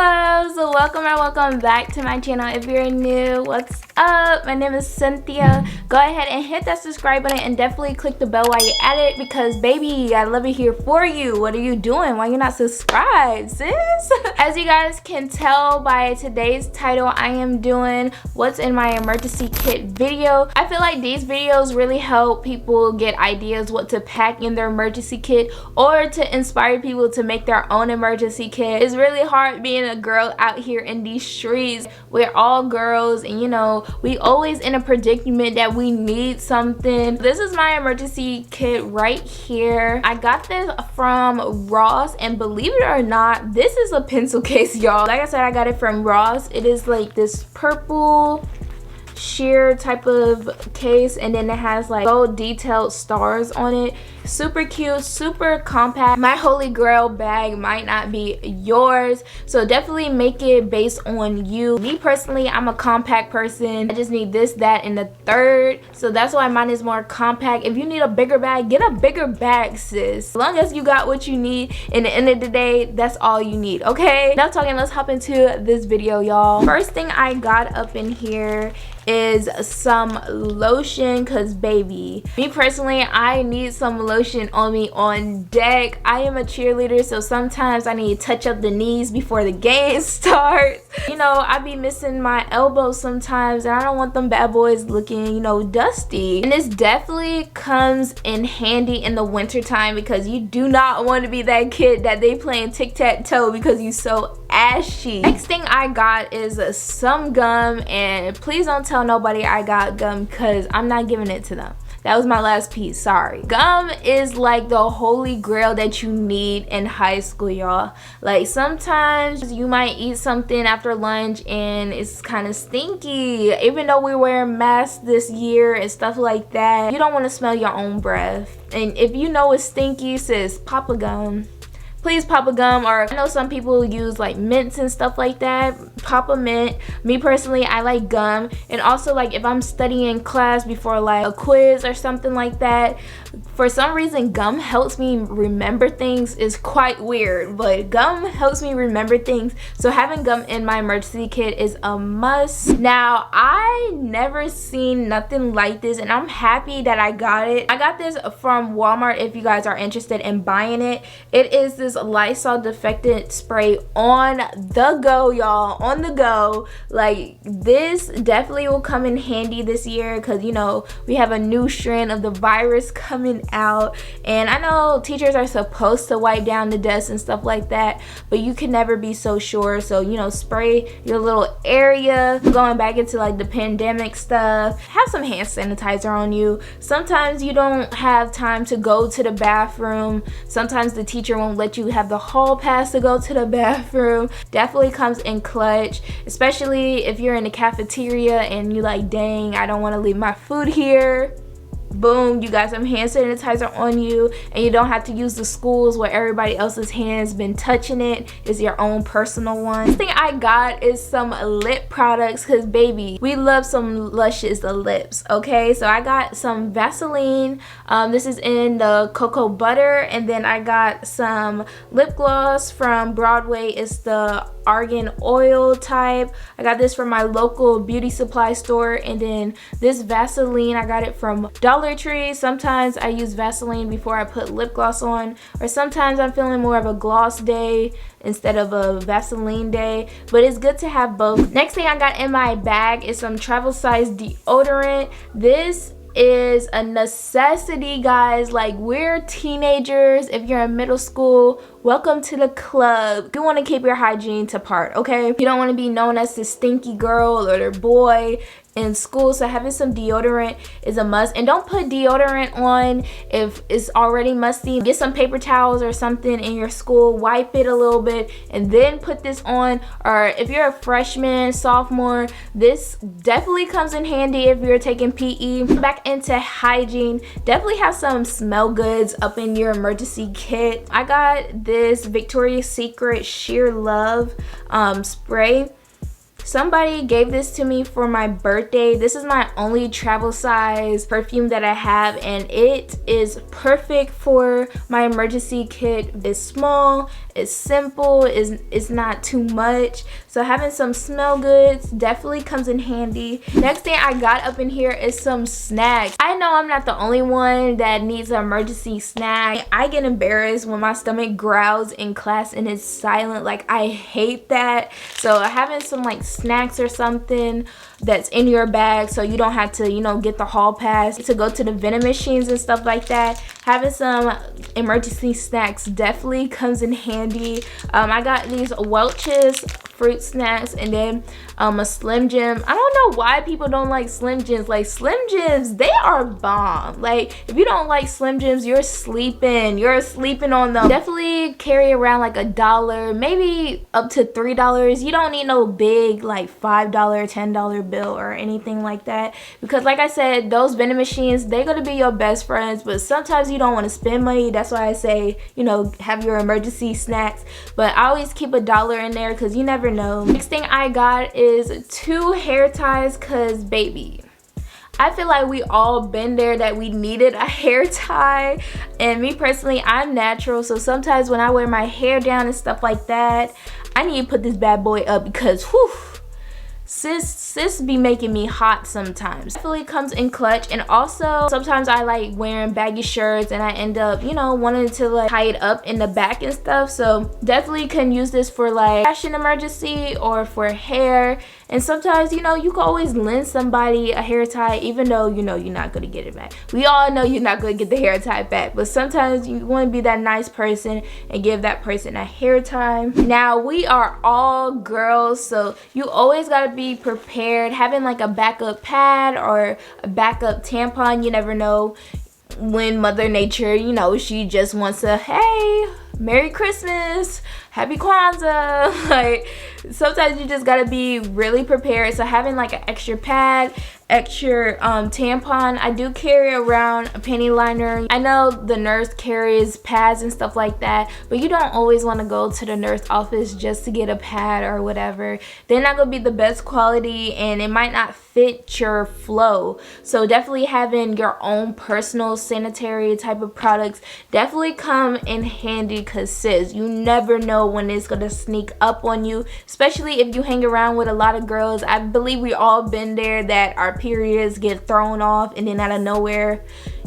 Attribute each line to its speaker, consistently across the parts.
Speaker 1: Hello, so welcome back to my channel. If you're new, what's up? My name is Cynthia. Go ahead and hit that subscribe button and definitely click the bell while you're at it, because baby, I love it here for you. What are you doing? Why you not subscribed, sis? As you guys can tell by today's title, I am doing what's in my emergency kit video. I feel like these videos really help people get ideas what to pack in their emergency kit, or to inspire people to make their own emergency kit. It's really hard being a girl out here in these streets. We're all girls, and you know, we always in a predicament that we need something. This is my emergency kit right here. I got this from Ross, and believe it or not, this is a pencil case, y'all. Like I said, I got it from Ross. It is like this purple sheer type of case, and then it has like gold detailed stars on it. Super cute, super compact. My holy grail bag might not be yours, so definitely make it based on you. Me personally, I'm a compact person. I just need this, that, and the third, so that's why mine is more compact. If you need a bigger bag, get a bigger bag, sis. As long as you got what you need, in the end of the day, that's all you need. Okay, now talking, let's hop into this video, y'all. First thing I got up in here is some lotion, because baby, me personally, I need some lotion on me on deck. I am a cheerleader, so sometimes I need to touch up the knees before the game starts. You know, I be missing my elbows sometimes, and I don't want them bad boys looking, you know, dusty. And this definitely comes in handy in the winter time, because you do not want to be that kid that they playing tic-tac-toe because you so ashy. Next thing I got is some gum, and please don't tell nobody I got gum, because I'm not giving it to them. That was my last piece, sorry. Gum is like the holy grail that you need in high school, y'all. Like sometimes you might eat something after lunch and it's kind of stinky. Even though we're wearing masks this year and stuff like that, you don't want to smell your own breath. And if you know it's stinky, sis, pop a gum. Please pop a gum. Or I know some people use like mints and stuff like that. Pop a mint. Me personally, I like gum. And also, like, if I'm studying class before like a quiz or something like that, for some reason gum helps me remember things. Is quite weird, but gum helps me remember things, so having gum in my emergency kit is a must. Now, I never seen nothing like this, and I'm happy that I got it. I got this from Walmart. If you guys are interested in buying it, it is this Lysol disinfectant spray on the go, y'all. On the go. Like, this definitely will come in handy this year, because you know, we have a new strand of the virus coming out, and I know teachers are supposed to wipe down the desk and stuff like that, but you can never be so sure. So, you know, spray your little area. Going back into like the pandemic stuff, have some hand sanitizer on you. Sometimes you don't have time to go to the bathroom. Sometimes the teacher won't let you have the hall pass to go to the bathroom. Definitely comes in clutch, especially if you're in the cafeteria and you like, dang, I don't want to leave my food here. Boom, you got some hand sanitizer on you, and you don't have to use the schools where everybody else's hands been touching it. It's your own personal one. Next thing I got is some lip products, because baby, we love some luscious lips. Okay, so I got some Vaseline. This is in the cocoa butter, and then I got some lip gloss from Broadway. It's the argan oil type. I got this from my local beauty supply store. And then this Vaseline, I got it from Dollar Tree. Sometimes I use Vaseline before I put lip gloss on, or sometimes I'm feeling more of a gloss day instead of a Vaseline day, but it's good to have both. Next thing I got in my bag is some travel size deodorant. This is a necessity, guys. Like, we're teenagers. If you're in middle school, welcome to the club. You want to keep your hygiene to part, okay? You don't want to be known as the stinky girl or the boy in school, so having some deodorant is a must. And don't put deodorant on if it's already musty. Get some paper towels or something in your school, wipe it a little bit, and then put this on. Or if you're a freshman, sophomore, this definitely comes in handy if you're taking PE. Back into hygiene, definitely have some smell goods up in your emergency kit. I got this Victoria's Secret Sheer Love spray. Somebody gave this to me for my birthday. This is my my only travel size perfume that I have, and it is perfect for my emergency kit. It's small, it's simple, it's not too much, so having some smell goods definitely comes in handy. Next thing I got up in here is some snacks. I know I'm not the only one that needs an emergency snack. I get embarrassed when my stomach growls in class and it's silent. Like, I hate that. So having some like snacks or something that's in your bag, so you don't have to, you know, get the hall pass to go to the vending machines and stuff like that. Having some emergency snacks definitely comes in handy. I got these Welch's fruit snacks, and then a Slim Jim. I don't know why people don't like Slim Jims. Like, Slim Jims, they are bomb. Like, if you don't like Slim Jims, you're sleeping on them. Definitely carry around like $1, maybe up to $3. You don't need no big like $5, $10 bill or anything like that, because like I said, those vending machines, they're gonna be your best friends, but sometimes you don't want to spend money. That's why I say, you know, have your emergency snacks, but I always keep $1 in there because you never know. Next thing I got is 2 hair ties, because baby, I feel like we all been there that we needed a hair tie. And me personally, I'm natural, so sometimes when I wear my hair down and stuff like that, I need to put this bad boy up because whew, sis be making me hot sometimes. Definitely comes in clutch. And also sometimes I like wearing baggy shirts and I end up, you know, wanting to like tie it up in the back and stuff, so definitely can use this for like fashion emergency or for hair. And sometimes, you know, you can always lend somebody a hair tie, even though you know you're not going to get it back. We all know you're not going to get the hair tie back, but sometimes you want to be that nice person and give that person a hair tie. Now, we are all girls, so you always got to be prepared. Having like a backup pad or a backup tampon, you never know when Mother Nature, you know, she just wants to, hey, Merry Christmas, Happy Kwanzaa. Like, sometimes you just gotta be really prepared. So having like an extra pad, extra tampon. I do carry around a panty liner. I know the nurse carries pads and stuff like that, but you don't always want to go to the nurse office just to get a pad or whatever. They're not gonna be the best quality and it might not fit your flow. So definitely having your own personal sanitary type of products definitely come in handy, because sis, you never know when it's gonna sneak up on you, especially if you hang around with a lot of girls. I believe we all been there, that our periods get thrown off and then out of nowhere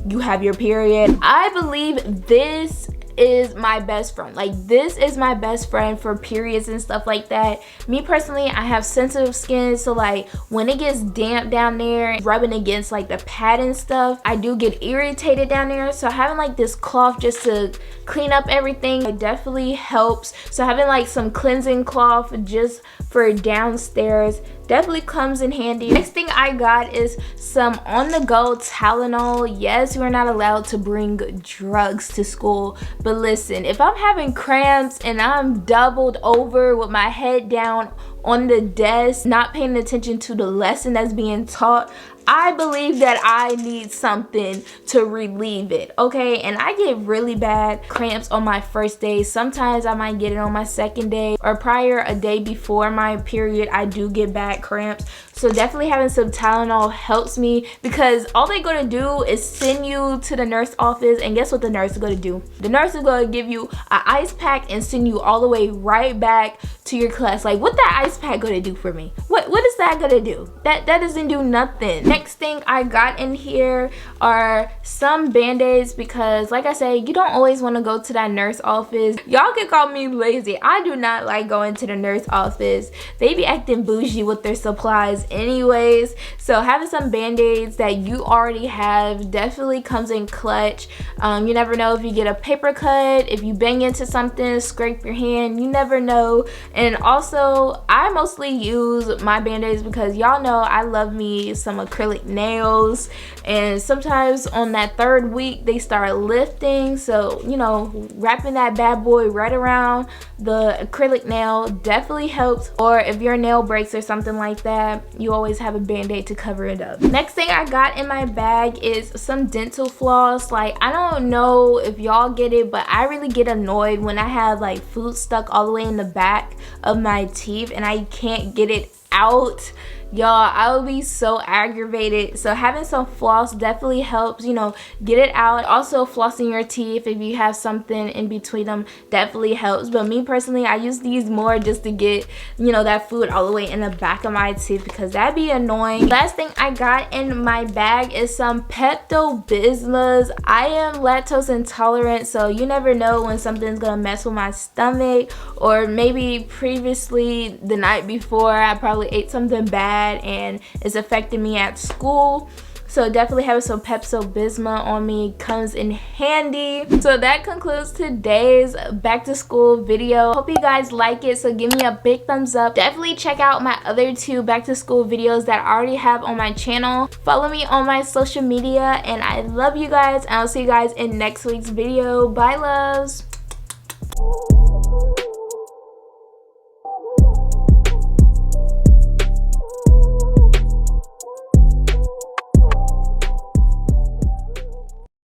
Speaker 1: you have your period. I believe this is my best friend. Like, this is my best friend for periods and stuff like that. Me personally, I have sensitive skin, so like when it gets damp down there, rubbing against like the pad and stuff, I do get irritated down there. So having like this cloth just to clean up everything, it definitely helps. So having like some cleansing cloth just for downstairs definitely comes in handy. Next thing I got is some on-the-go Tylenol. Yes, we're not allowed to bring drugs to school, but listen, if I'm having cramps and I'm doubled over with my head down on the desk, not paying attention to the lesson that's being taught, I believe that I need something to relieve it, okay? And I get really bad cramps on my first day. Sometimes I might get it on my second day, or prior a day before my period, I do get bad cramps. So definitely having some Tylenol helps me, because all they're gonna do is send you to the nurse office, and guess what the nurse is gonna do? The nurse is gonna give you an ice pack and send you all the way right back to your class. Like, what that ice pack gonna do for me? What is that gonna do? That doesn't do nothing. Next thing I got in here are some Band-Aids, because like I said, you don't always want to go to that nurse office. Y'all can call me lazy. I do not like going to the nurse office. They be acting bougie with their supplies anyways. So having some Band-Aids that you already have definitely comes in clutch. You never know if you get a paper cut, if you bang into something, scrape your hand, you never know. And also, I mostly use my Band-Aids because y'all know I love me some acrylic nails, and sometimes on that 3rd week they start lifting, so you know, wrapping that bad boy right around the acrylic nail definitely helps. Or if your nail breaks or something like that, you always have a Band-Aid to cover it up. Next thing I got in my bag is some dental floss. Like, I don't know if y'all get it, but I really get annoyed when I have like food stuck all the way in the back of my teeth and I can't get it out, y'all, I would be so aggravated. So having some floss definitely helps, you know, get it out. Also flossing your teeth if you have something in between them definitely helps. But me personally, I use these more just to get, you know, that food all the way in the back of my teeth because that'd be annoying. Last thing I got in my bag is some Pepsi Bismuth. I am lactose intolerant, so you never know when something's gonna mess with my stomach, or maybe previously the night before I probably ate something bad and it's affecting me at school. So definitely having some Pepsi Bismuth on me comes in handy. So that concludes today's back to school video. Hope you guys like it, so give me a big thumbs up. Definitely check out my other 2 back to school videos that I already have on my channel. Follow me on my social media, and I love you guys, and I'll see you guys in next week's video. Bye, loves.